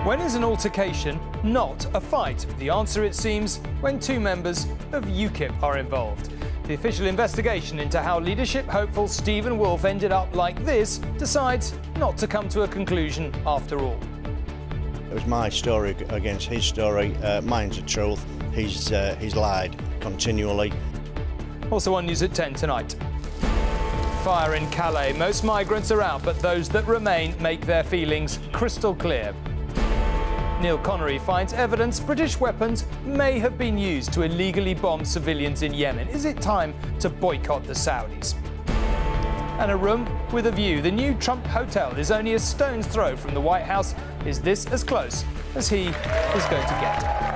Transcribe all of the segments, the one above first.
When is an altercation not a fight? The answer, it seems, when two members of UKIP are involved. The official investigation into how leadership hopeful Stephen Woolf ended up like this decides not to come to a conclusion after all. It was my story against his story. Mine's the truth. He's lied continually. Also on News at 10 tonight. Fire in Calais. Most migrants are out, but those that remain make their feelings crystal clear. Neil Connery finds evidence British weapons may have been used to illegally bomb civilians in Yemen. Is it time to boycott the Saudis? And a room with a view. The new Trump hotel is only a stone's throw from the White House. Is this as close as he is going to get?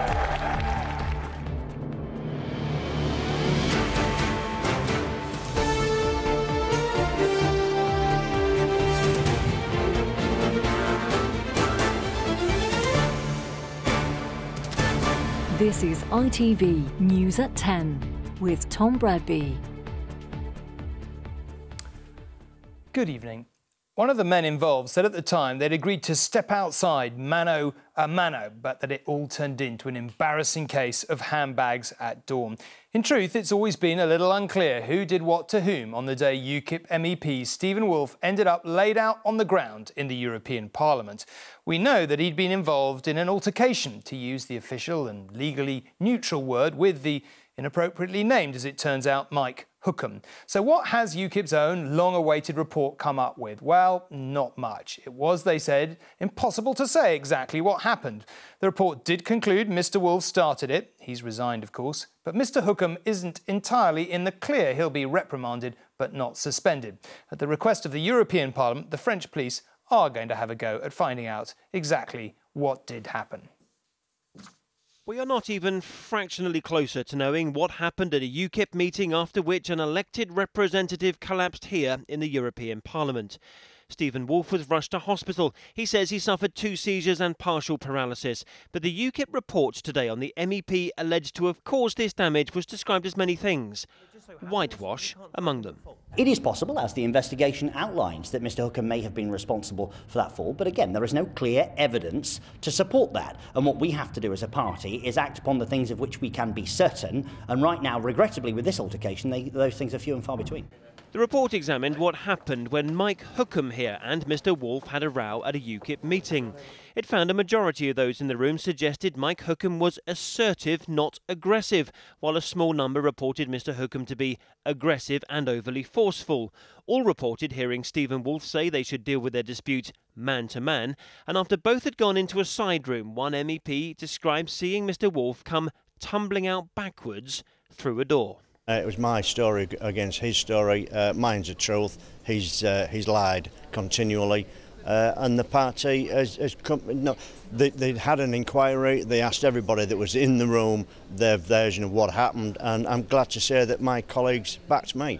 This is ITV News at 10 with Tom Bradby. Good evening. One of the men involved said at the time they'd agreed to step outside mano a mano, but that it all turned into an embarrassing case of handbags at dawn. In truth, it's always been a little unclear who did what to whom on the day UKIP MEP Stephen Woolf ended up laid out on the ground in the European Parliament. We know that he'd been involved in an altercation, to use the official and legally neutral word, with the inappropriately named, as it turns out, Mike Hookham. So what has UKIP's own long-awaited report come up with? Well, not much. It was, they said, impossible to say exactly what happened. The report did conclude Mr. Woolf started it. He's resigned, of course. But Mr. Hookham isn't entirely in the clear. He'll be reprimanded, but not suspended. At the request of the European Parliament, the French police are going to have a go at finding out exactly what did happen. We are not even fractionally closer to knowing what happened at a UKIP meeting after which an elected representative collapsed here in the European Parliament. Stephen Woolf was rushed to hospital. He says he suffered 2 seizures and partial paralysis. But the UKIP report today on the MEP alleged to have caused this damage was described as many things. Whitewash among them. It is possible, as the investigation outlines, that Mr. Hookham may have been responsible for that fall, but again, there is no clear evidence to support that. And what we have to do as a party is act upon the things of which we can be certain, and right now, regrettably, with this altercation, those things are few and far between. The report examined what happened when Mike Hookham here and Mr. Woolf had a row at a UKIP meeting. It found a majority of those in the room suggested Mike Hookham was assertive, not aggressive, while a small number reported Mr. Hookham to be aggressive and overly forceful. All reported hearing Stephen Woolf say they should deal with their dispute man to man, and after both had gone into a side room, one MEP described seeing Mr. Woolf come tumbling out backwards through a door. It was my story against his story. Mine's the truth. He's lied continually. And the party has come. No, they had an inquiry. They asked everybody that was in the room their version of what happened, and I'm glad to say that my colleagues backed me.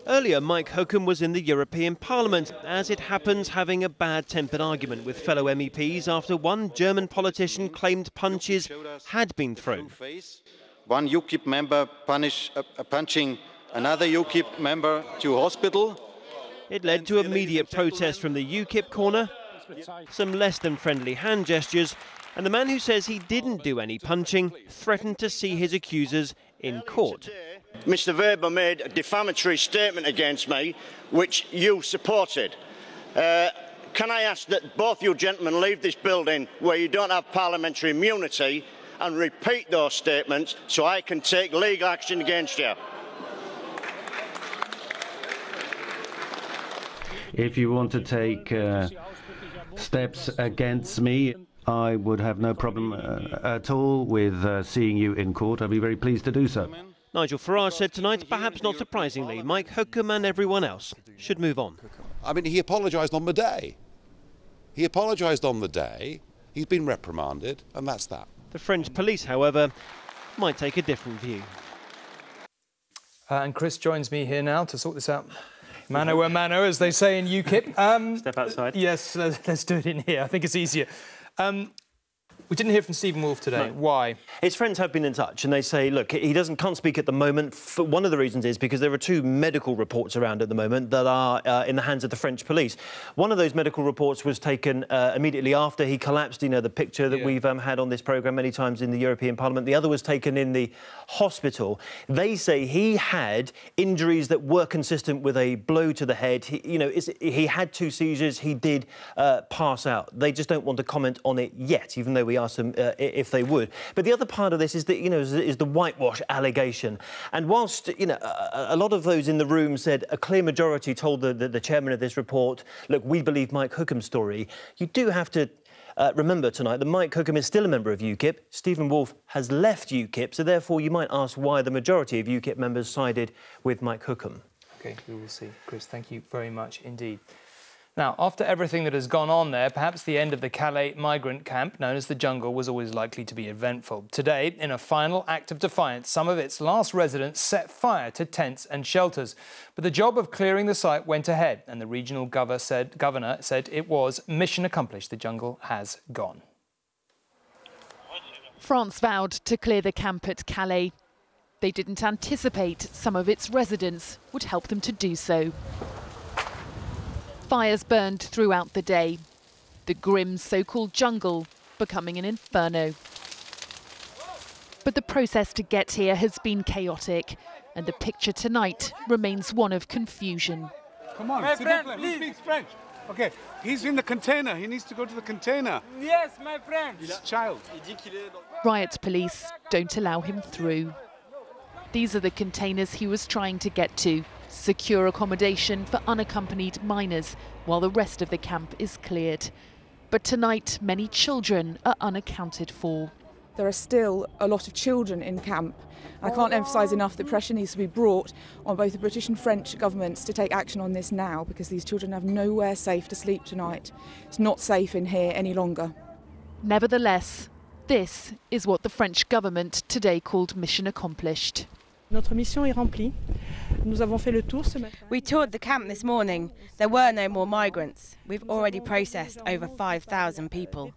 Earlier, Mike Hookham was in the European Parliament, as it happens having a bad-tempered argument with fellow MEPs after one German politician claimed punches had been thrown. One UKIP member punching another UKIP member to hospital. It led to immediate protest from the UKIP corner, some less than friendly hand gestures, and the man who says he didn't do any punching threatened to see his accusers in court. Mr. Weber made a defamatory statement against me, which you supported. Can I ask that both you gentlemen leave this building where you don't have parliamentary immunity and repeat those statements so I can take legal action against you? If you want to take steps against me, I would have no problem at all with seeing you in court. I'd be very pleased to do so. Nigel Farage said tonight, perhaps not surprisingly, Mike Hookham and everyone else should move on. I mean, he apologised on the day. He apologised on the day. He's been reprimanded, and that's that. The French police, however, might take a different view. And Chris joins me here now to sort this out. Mano a mano, as they say in UKIP. Step outside. Yes, let's do it in here. I think it's easier. We didn't hear from Stephen Wolfe today. No. Why? His friends have been in touch and they say, look, he can't speak at the moment. One of the reasons is because there are 2 medical reports around at the moment that are in the hands of the French police. One of those medical reports was taken immediately after he collapsed, you know, the picture that we've had on this programme many times in the European Parliament. The other was taken in the hospital. They say he had injuries that were consistent with a blow to the head. He had 2 seizures. He did pass out. They just don't want to comment on it yet, even though we asked them if they would. But the other part of this is that, is the whitewash allegation. And whilst, a lot of those in the room said a clear majority told the chairman of this report, look, we believe Mike Hookham's story, you do have to remember tonight that Mike Hookham is still a member of UKIP. Stephen Wolfe has left UKIP, so therefore you might ask why the majority of UKIP members sided with Mike Hookham. OK, we will see. Chris, thank you very much indeed. Now, after everything that has gone on there, perhaps the end of the Calais migrant camp, known as the Jungle, was always likely to be eventful. Today, in a final act of defiance, some of its last residents set fire to tents and shelters. But the job of clearing the site went ahead, and the regional governor said it was mission accomplished. The Jungle has gone. France vowed to clear the camp at Calais. They didn't anticipate some of its residents would help them to do so. Fires burned throughout the day, the grim so-called jungle becoming an inferno. But the process to get here has been chaotic, and the picture tonight remains one of confusion. Come on, my friend, please. Who speaks French? OK, he's in the container. He needs to go to the container. Yes, my friend. His child. Riot police don't allow him through. These are the containers he was trying to get to. Secure accommodation for unaccompanied minors while the rest of the camp is cleared. But tonight, many children are unaccounted for. There are still a lot of children in camp. I can't emphasise enough that pressure needs to be brought on both the British and French governments to take action on this now, because these children have nowhere safe to sleep tonight. It's not safe in here any longer. Nevertheless, this is what the French government today called mission accomplished. Notre mission est remplie. Nous avons fait le tour ce matin. We toured the camp this morning. There were no more migrants. We've already processed over 5,000 people.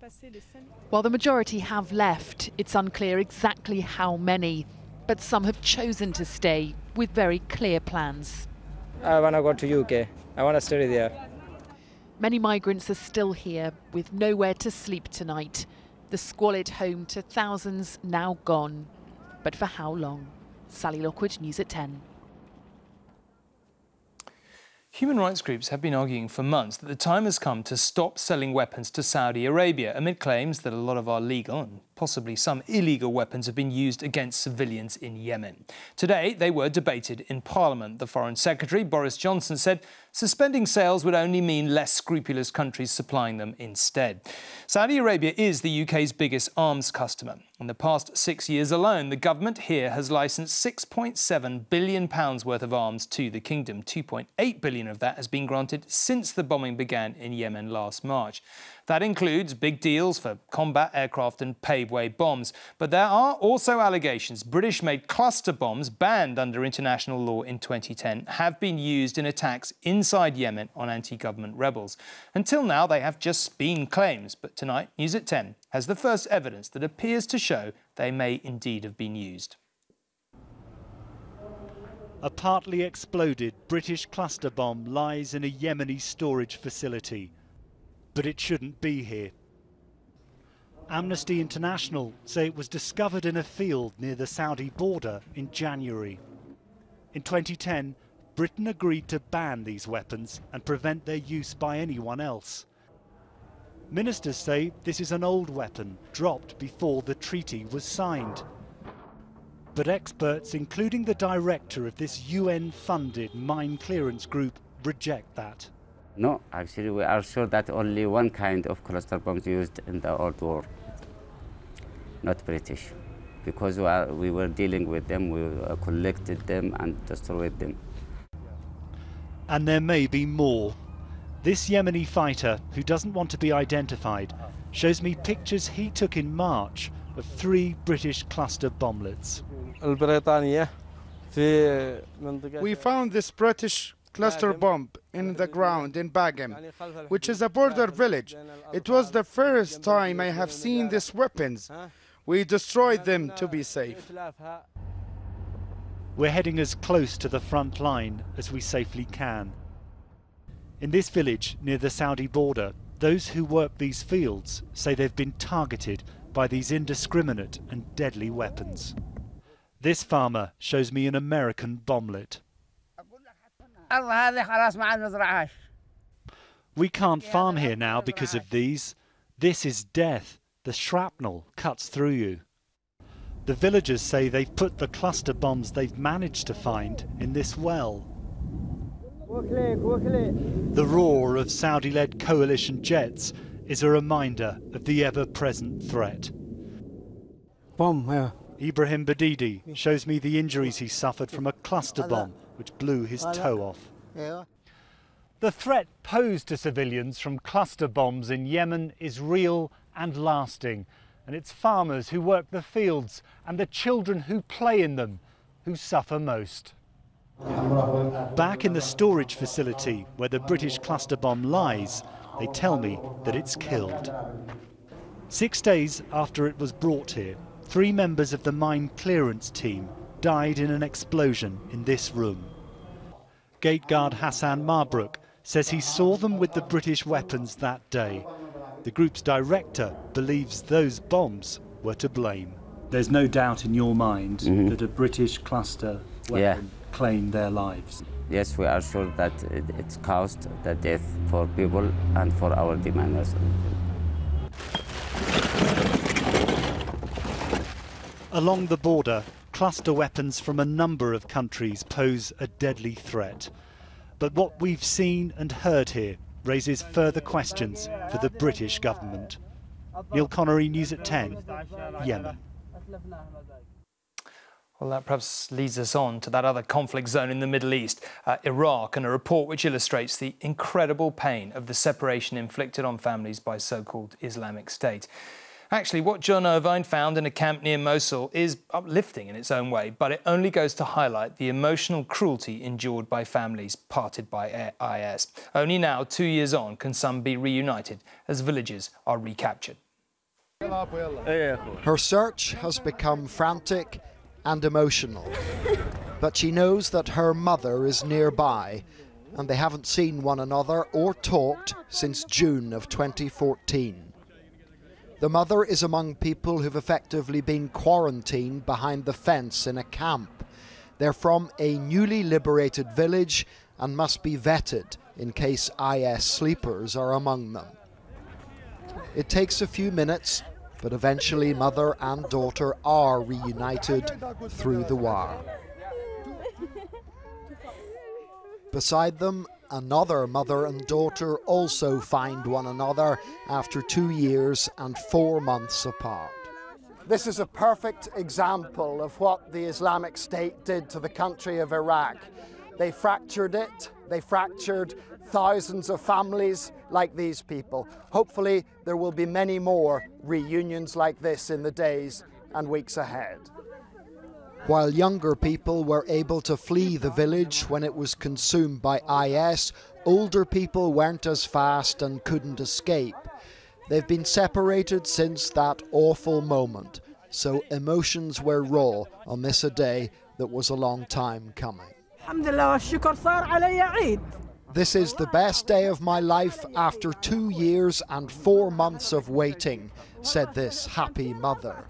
While the majority have left, it's unclear exactly how many. But some have chosen to stay with very clear plans. I want to go to UK. I want to study there. Many migrants are still here with nowhere to sleep tonight. The squalid home to thousands now gone. But for how long? Sally Lockwood, News at 10. Human rights groups have been arguing for months that the time has come to stop selling weapons to Saudi Arabia, amid claims that a lot of our legal and possibly some illegal weapons have been used against civilians in Yemen. Today, they were debated in Parliament. The Foreign Secretary, Boris Johnson, said suspending sales would only mean less scrupulous countries supplying them instead. Saudi Arabia is the UK's biggest arms customer. In the past 6 years alone, the government here has licensed £6.7 billion worth of arms to the kingdom. £2.8 billion of that has been granted since the bombing began in Yemen last March. That includes big deals for combat aircraft and paveway bombs. But there are also allegations British-made cluster bombs, banned under international law in 2010, have been used in attacks inside Yemen on anti-government rebels. Until now, they have just been claims. But tonight, News at 10 has the first evidence that appears to show they may indeed have been used. A partly exploded British cluster bomb lies in a Yemeni storage facility. But it shouldn't be here. Amnesty International say it was discovered in a field near the Saudi border in January. In 2010, Britain agreed to ban these weapons and prevent their use by anyone else. Ministers say this is an old weapon, dropped before the treaty was signed. But experts, including the director of this UN-funded mine clearance group, reject that. No, actually we are sure that only one kind of cluster bombs used in the old war, not British, because we were dealing with them, we collected them and destroyed them. And there may be more. This Yemeni fighter, who doesn't want to be identified, shows me pictures he took in March of 3 British cluster bomblets. We found this British cluster bomb in the ground in Bagam, which is a border village. It was the first time I have seen these weapons. We destroyed them to be safe. We're heading as close to the front line as we safely can. In this village near the Saudi border, those who work these fields say they've been targeted by these indiscriminate and deadly weapons. This farmer shows me an American bomblet. We can't farm here now because of these. This is death. The shrapnel cuts through you. The villagers say they've put the cluster bombs they've managed to find in this well. The roar of Saudi-led coalition jets is a reminder of the ever-present threat. Ibrahim Badidi shows me the injuries he suffered from a cluster bomb which blew his toe off. The threat posed to civilians from cluster bombs in Yemen is real and lasting, and it's farmers who work the fields and the children who play in them who suffer most. Back in the storage facility where the British cluster bomb lies, they tell me that it's killed. 6 days after it was brought here, 3 members of the mine clearance team died in an explosion in this room. Gate guard Hassan Marbrook says he saw them with the British weapons that day. The group's director believes those bombs were to blame. There's no doubt in your mind that a British cluster weapon claimed their lives. Yes, we are sure that it's caused the death for people and for our demanders. Along the border, cluster weapons from a number of countries pose a deadly threat. But what we've seen and heard here raises further questions for the British government. Neil Connery, News at 10, Yemen. Well, that perhaps leads us on to that other conflict zone in the Middle East, Iraq, and a report which illustrates the incredible pain of the separation inflicted on families by so-called Islamic State. Actually, what John Irvine found in a camp near Mosul is uplifting in its own way, but it only goes to highlight the emotional cruelty endured by families parted by IS. Only now, 2 years on, can some be reunited as villages are recaptured. Her search has become frantic and emotional, but she knows that her mother is nearby, and they haven't seen one another or talked since June of 2014. The mother is among people who've effectively been quarantined behind the fence in a camp. They're from a newly liberated village and must be vetted in case IS sleepers are among them. It takes a few minutes, but eventually mother and daughter are reunited through the wire. Beside them, another mother and daughter also find one another after 2 years and 4 months apart. This is a perfect example of what the Islamic State did to the country of Iraq. They fractured it, they fractured thousands of families like these people. Hopefully there will be many more reunions like this in the days and weeks ahead. While younger people were able to flee the village when it was consumed by IS, older people weren't as fast and couldn't escape. They've been separated since that awful moment, so emotions were raw on this a day that was a long time coming. This is the best day of my life after 2 years and 4 months of waiting, said this happy mother.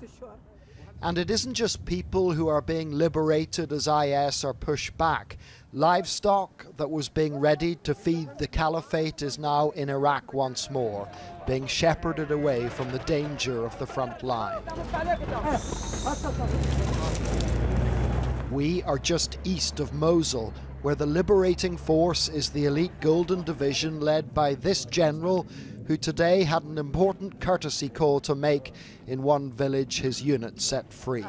And it isn't just people who are being liberated as IS are pushed back. Livestock that was being readied to feed the caliphate is now in Iraq once more, being shepherded away from the danger of the front line. We are just east of Mosul, where the liberating force is the elite Golden Division led by this general, who today had an important courtesy call to make in one village his unit set free.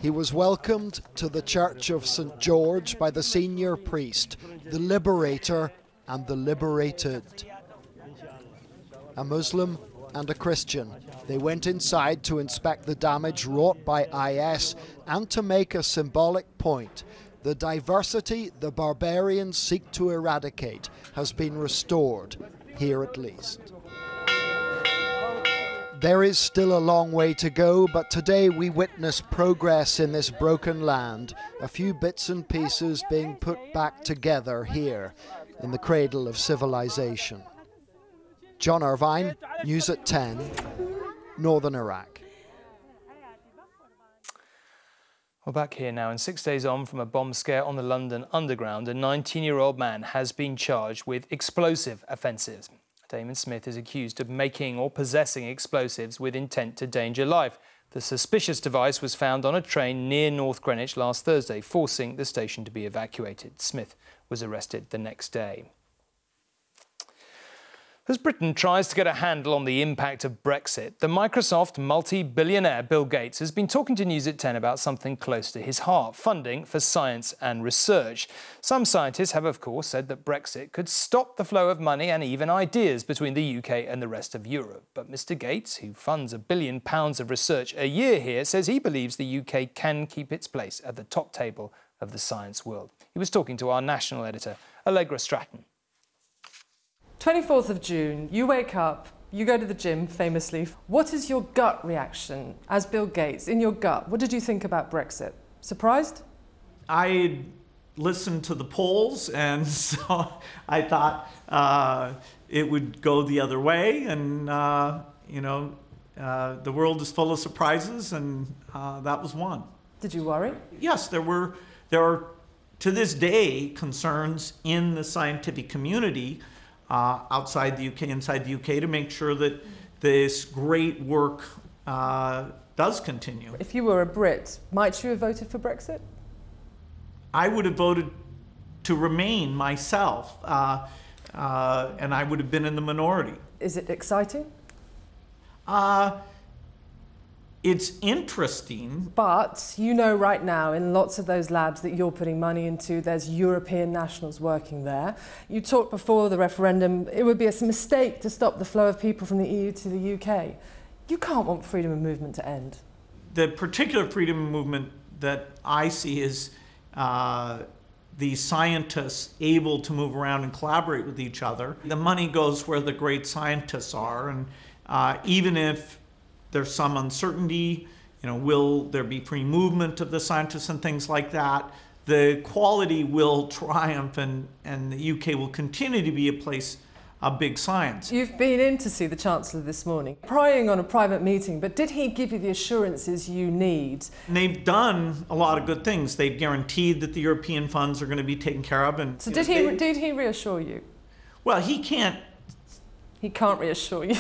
He was welcomed to the Church of St. George by the senior priest, the liberator and the liberated. A Muslim and a Christian. They went inside to inspect the damage wrought by IS and to make a symbolic point. The diversity the barbarians seek to eradicate has been restored, here at least. There is still a long way to go, but today we witness progress in this broken land, a few bits and pieces being put back together here, in the cradle of civilization. John Irvine, News at 10, Northern Iraq. Well, back here now, and 6 days on from a bomb scare on the London Underground, a 19-year-old man has been charged with explosive offences. Damon Smith is accused of making or possessing explosives with intent to endanger life. The suspicious device was found on a train near North Greenwich last Thursday, forcing the station to be evacuated. Smith was arrested the next day. As Britain tries to get a handle on the impact of Brexit, the Microsoft multi-billionaire Bill Gates has been talking to News at 10 about something close to his heart: funding for science and research. Some scientists have, of course, said that Brexit could stop the flow of money and even ideas between the UK and the rest of Europe. But Mr Gates, who funds £1 billion of research a year here, says he believes the UK can keep its place at the top table of the science world. He was talking to our national editor, Allegra Stratton. 24th of June, you wake up, you go to the gym, famously. What is your gut reaction as Bill Gates? In your gut, what did you think about Brexit? Surprised? I listened to the polls, and so I thought it would go the other way. And, the world is full of surprises, and that was one. Did you worry? Yes, there are, to this day, concerns in the scientific community outside the UK, inside the UK, to make sure that this great work does continue. If you were a Brit, might you have voted for Brexit? I would have voted to remain myself, and I would have been in the minority. Is it exciting? It's interesting. But you know right now in lots of those labs that you're putting money into, there's European nationals working there. You talked before the referendum, it would be a mistake to stop the flow of people from the EU to the UK. You can't want freedom of movement to end. The particular freedom of movement that I see is the scientists able to move around and collaborate with each other. The money goes where the great scientists are, and even if there's some uncertainty, will there be free movement of the scientists and things like that, the quality will triumph, and the UK will continue to be a place of big science. You've been in to see the Chancellor this morning, prying on a private meeting, but did he give you the assurances you need? And they've done a lot of good things. They've guaranteed that the European funds are going to be taken care of. And so did he reassure you? Well, he can't reassure you.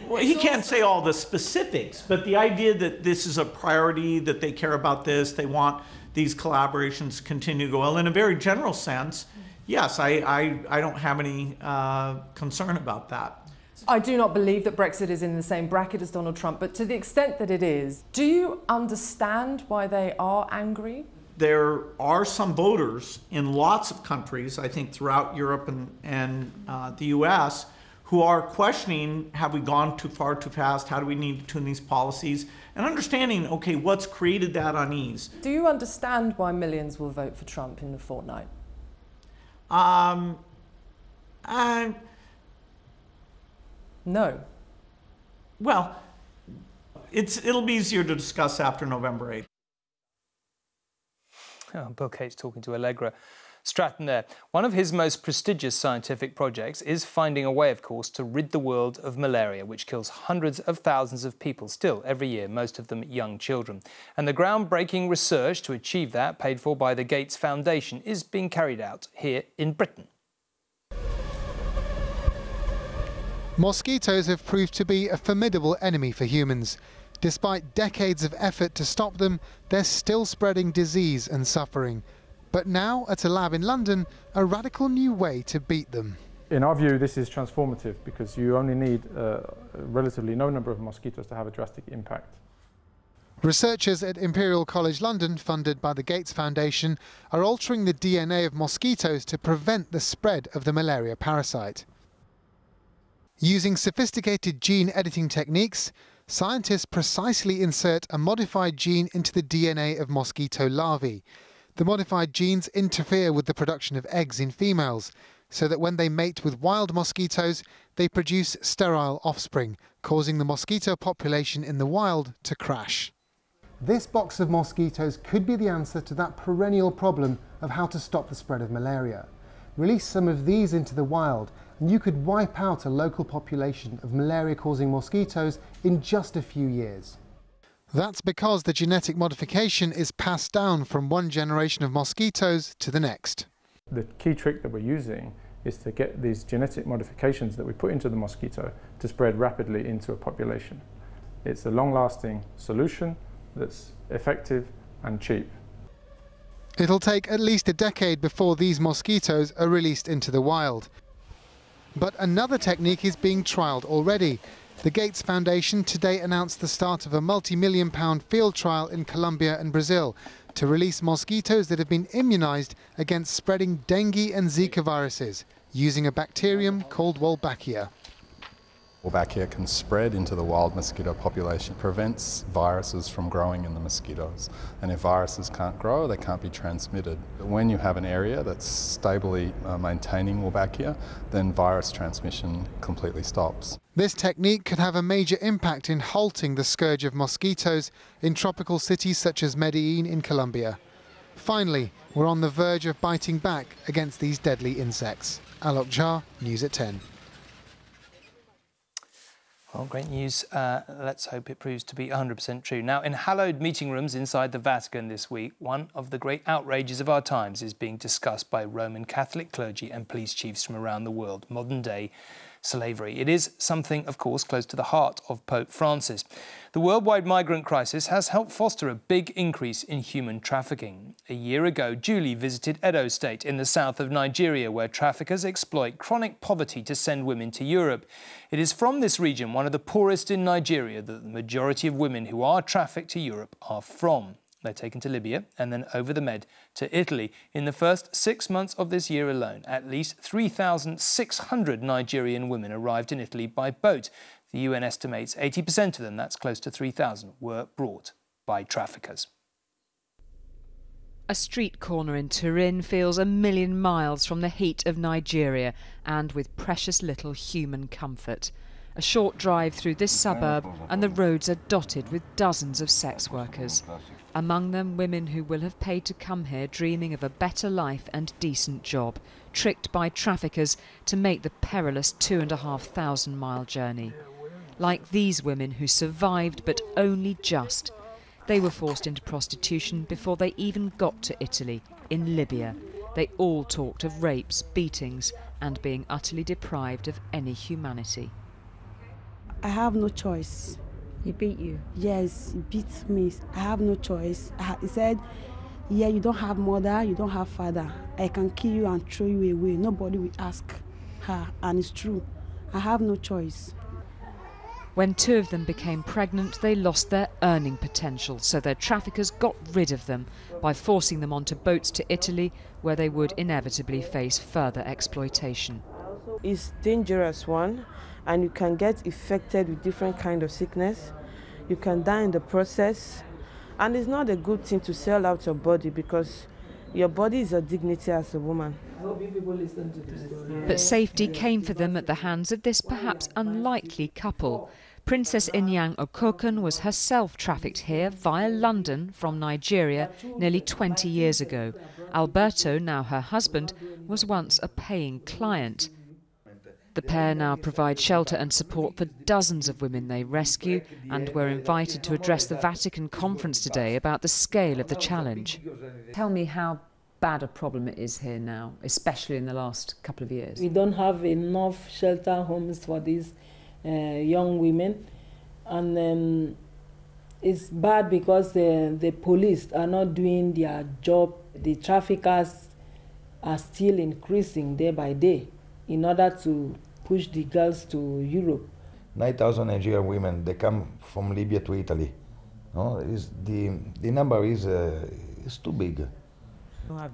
Well, he can't say all the specifics, but the idea that this is a priority, that they care about this, they want these collaborations to continue to go well, in a very general sense, yes, I don't have any concern about that. I do not believe that Brexit is in the same bracket as Donald Trump, but to the extent that it is, do you understand why they are angry? There are some voters in lots of countries, I think throughout Europe and the US, who are questioning, have we gone too far too fast? How do we need to tune these policies? And understanding, okay, what's created that unease? Do you understand why millions will vote for Trump in the fortnight? No. Well, it'll be easier to discuss after November 8th. Oh, Bill Gates talking to Allegra Stratton there. One of his most prestigious scientific projects is finding a way, of course, to rid the world of malaria, which kills hundreds of thousands of people still every year, most of them young children. And the groundbreaking research to achieve that, paid for by the Gates Foundation, is being carried out here in Britain. Mosquitoes have proved to be a formidable enemy for humans. Despite decades of effort to stop them, they're still spreading disease and suffering. But now, at a lab in London, a radical new way to beat them. In our view, this is transformative because you only need a relatively low number of mosquitoes to have a drastic impact. Researchers at Imperial College London, funded by the Gates Foundation, are altering the DNA of mosquitoes to prevent the spread of the malaria parasite. Using sophisticated gene editing techniques, scientists precisely insert a modified gene into the DNA of mosquito larvae. The modified genes interfere with the production of eggs in females, so that when they mate with wild mosquitoes, they produce sterile offspring, causing the mosquito population in the wild to crash. This box of mosquitoes could be the answer to that perennial problem of how to stop the spread of malaria. Release some of these into the wild and you could wipe out a local population of malaria-causing mosquitoes in just a few years. That's because the genetic modification is passed down from one generation of mosquitoes to the next. The key trick that we're using is to get these genetic modifications that we put into the mosquito to spread rapidly into a population. It's a long-lasting solution that's effective and cheap. It'll take at least a decade before these mosquitoes are released into the wild. But another technique is being trialled already. The Gates Foundation today announced the start of a multi-million-pound field trial in Colombia and Brazil to release mosquitoes that have been immunized against spreading dengue and Zika viruses using a bacterium called Wolbachia. Wolbachia can spread into the wild mosquito population, prevents viruses from growing in the mosquitoes. And if viruses can't grow, they can't be transmitted. When you have an area that's stably maintaining Wolbachia, then virus transmission completely stops. This technique could have a major impact in halting the scourge of mosquitoes in tropical cities such as Medellin in Colombia. Finally, we're on the verge of biting back against these deadly insects. Alok Jha, News at 10. Well, great news. Let's hope it proves to be 100% true. Now, in hallowed meeting rooms inside the Vatican this week, one of the great outrages of our times is being discussed by Roman Catholic clergy and police chiefs from around the world, modern-day slavery. It is something, of course, close to the heart of Pope Francis. The worldwide migrant crisis has helped foster a big increase in human trafficking. A year ago, Julie visited Edo State in the south of Nigeria, where traffickers exploit chronic poverty to send women to Europe. It is from this region, one of the poorest in Nigeria, that the majority of women who are trafficked to Europe are from. They're taken to Libya and then over the Med to Italy. In the first 6 months of this year alone, at least 3,600 Nigerian women arrived in Italy by boat. The UN estimates 80% of them, that's close to 3,000, were brought by traffickers. A street corner in Turin feels a million miles from the heat of Nigeria and with precious little human comfort. A short drive through this suburb and the roads are dotted with dozens of sex workers. Among them, women who will have paid to come here dreaming of a better life and decent job, tricked by traffickers to make the perilous 2,500-mile journey. Like these women who survived, but only just. They were forced into prostitution before they even got to Italy, in Libya. They all talked of rapes, beatings, and being utterly deprived of any humanity. I have no choice. He beat you? Yes, he beat me. I have no choice. He said, yeah, you don't have mother, you don't have father. I can kill you and throw you away. Nobody will ask her, and it's true. I have no choice. When two of them became pregnant, they lost their earning potential, so their traffickers got rid of them by forcing them onto boats to Italy, where they would inevitably face further exploitation. It's dangerous one, and you can get infected with different kind of sickness. You can die in the process, and it's not a good thing to sell out your body because your body is a dignity as a woman. But safety came for them at the hands of this perhaps unlikely couple. Princess Inyang Okokun was herself trafficked here via London from Nigeria nearly 20 years ago. Alberto, now her husband, was once a paying client. The pair now provide shelter and support for dozens of women they rescue and were invited to address the Vatican conference today about the scale of the challenge. Tell me how bad a problem it is here now, especially in the last couple of years. We don't have enough shelter homes for these young women, and it's bad because the police are not doing their job. The traffickers are still increasing day by day in order to push the girls to Europe. 9,000 Nigerian women, they come from Libya to Italy. No, the number is too big.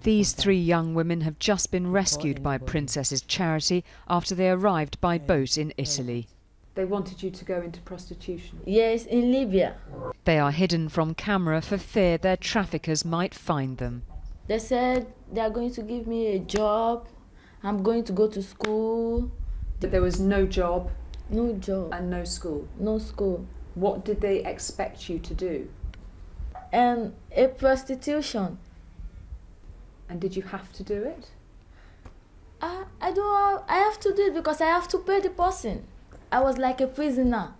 These three young women have just been rescued by Princess's charity after they arrived by boat in Italy. They wanted you to go into prostitution? Yes, in Libya. They are hidden from camera for fear their traffickers might find them. They said they are going to give me a job. I'm going to go to school. But there was no job? No job. And no school? No school. What did they expect you to do? And a prostitution. And did you have to do it? I don't. I have to do it because I have to pay the person. I was like a prisoner.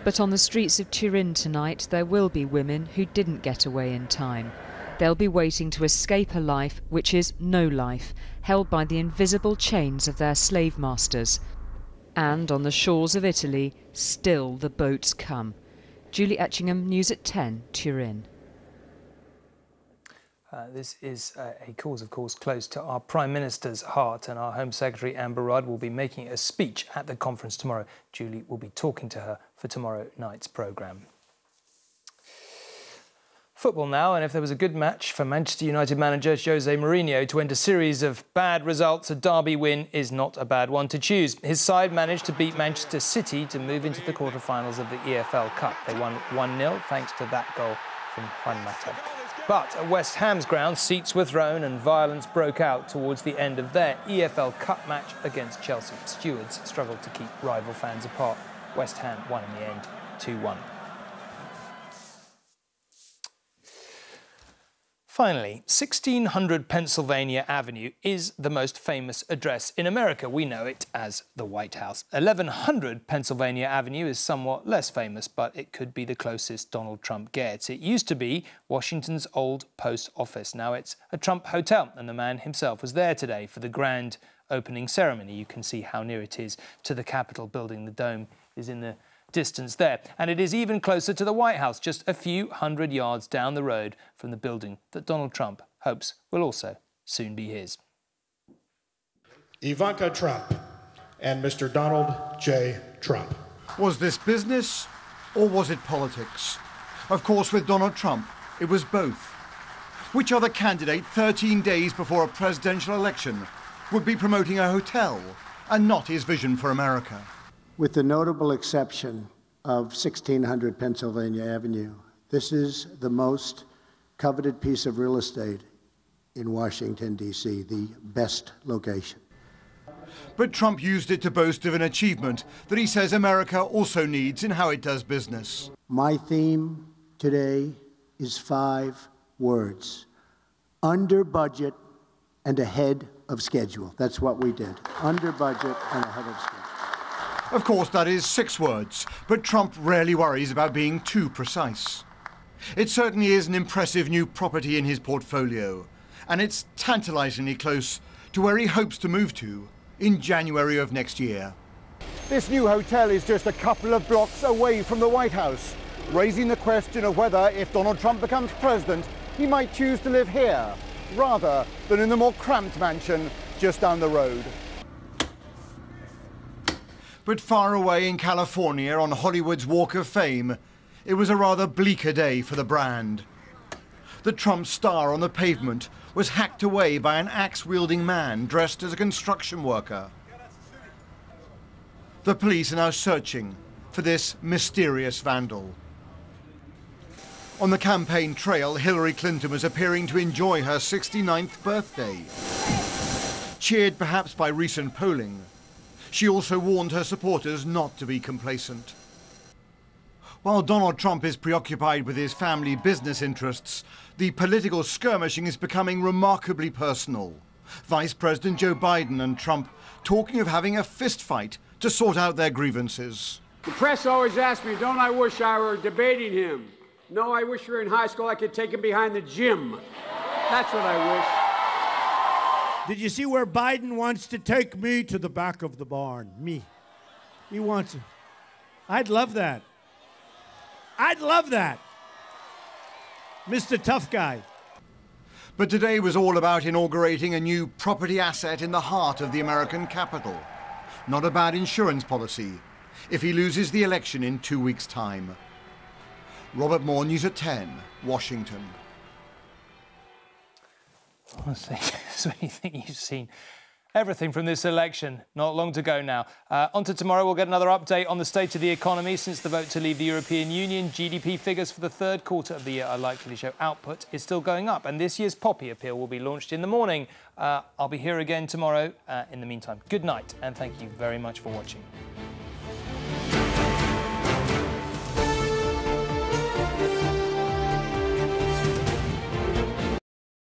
But on the streets of Turin tonight, there will be women who didn't get away in time. They'll be waiting to escape a life which is no life, held by the invisible chains of their slave masters. And on the shores of Italy, still the boats come. Julie Etchingham, News at 10, Turin. This is a cause, of course, close to our Prime Minister's heart, and our Home Secretary Amber Rudd will be making a speech at the conference tomorrow. Julie will be talking to her for tomorrow night's programme. Football now, and if there was a good match for Manchester United manager Jose Mourinho to end a series of bad results, a derby win is not a bad one to choose. His side managed to beat Manchester City to move into the quarter-finals of the EFL Cup. They won 1-0 thanks to that goal from Juan Mata. But at West Ham's ground, seats were thrown and violence broke out towards the end of their EFL Cup match against Chelsea. Stewards struggled to keep rival fans apart. West Ham won in the end 2-1. Finally, 1600 Pennsylvania Avenue is the most famous address in America. We know it as the White House. 1100 Pennsylvania Avenue is somewhat less famous, but it could be the closest Donald Trump gets. It used to be Washington's old post office. Now it's a Trump hotel, and the man himself was there today for the grand opening ceremony. You can see how near it is to the Capitol building. The dome is in the distance there. And it is even closer to the White House, just a few hundred yards down the road from the building that Donald Trump hopes will also soon be his. Ivanka Trump and Mr. Donald J. Trump. Was this business or was it politics? Of course, with Donald Trump, it was both. Which other candidate 13 days before a presidential election would be promoting a hotel and not his vision for America? With the notable exception of 1600 Pennsylvania Avenue, this is the most coveted piece of real estate in Washington, D.C., the best location. But Trump used it to boast of an achievement that he says America also needs in how it does business. My theme today is 5 words: under budget and ahead of schedule. That's what we did. Under budget and ahead of schedule. Of course, that is 6 words, but Trump rarely worries about being too precise. It certainly is an impressive new property in his portfolio, and it's tantalizingly close to where he hopes to move to in January of next year. This new hotel is just a couple of blocks away from the White House, raising the question of whether, if Donald Trump becomes president, he might choose to live here, rather than in the more cramped mansion just down the road. But far away in California on Hollywood's Walk of Fame, it was a rather bleaker day for the brand. The Trump star on the pavement was hacked away by an axe-wielding man dressed as a construction worker. The police are now searching for this mysterious vandal. On the campaign trail, Hillary Clinton was appearing to enjoy her 69th birthday. Cheered perhaps by recent polling, she also warned her supporters not to be complacent. While Donald Trump is preoccupied with his family business interests, the political skirmishing is becoming remarkably personal. Vice President Joe Biden and Trump talking of having a fist fight to sort out their grievances. The press always asks me, don't I wish I were debating him? No, I wish we were in high school, I could take him behind the gym. That's what I wish. Did you see where Biden wants to take me to the back of the barn? Me. He wants it. I'd love that. I'd love that. Mr. Tough Guy. But today was all about inaugurating a new property asset in the heart of the American capital. Not a bad insurance policy if he loses the election in 2 weeks' time. Robert Moore, News at 10, Washington. Honestly, it's anything you've seen Everything from this election. Not long to go now. On to tomorrow, we'll get another update on the state of the economy since the vote to leave the European Union. GDP figures for the third quarter of the year are likely to show output is still going up, and this year's Poppy Appeal will be launched in the morning. I'll be here again tomorrow. In the meantime, good night, and thank you very much for watching.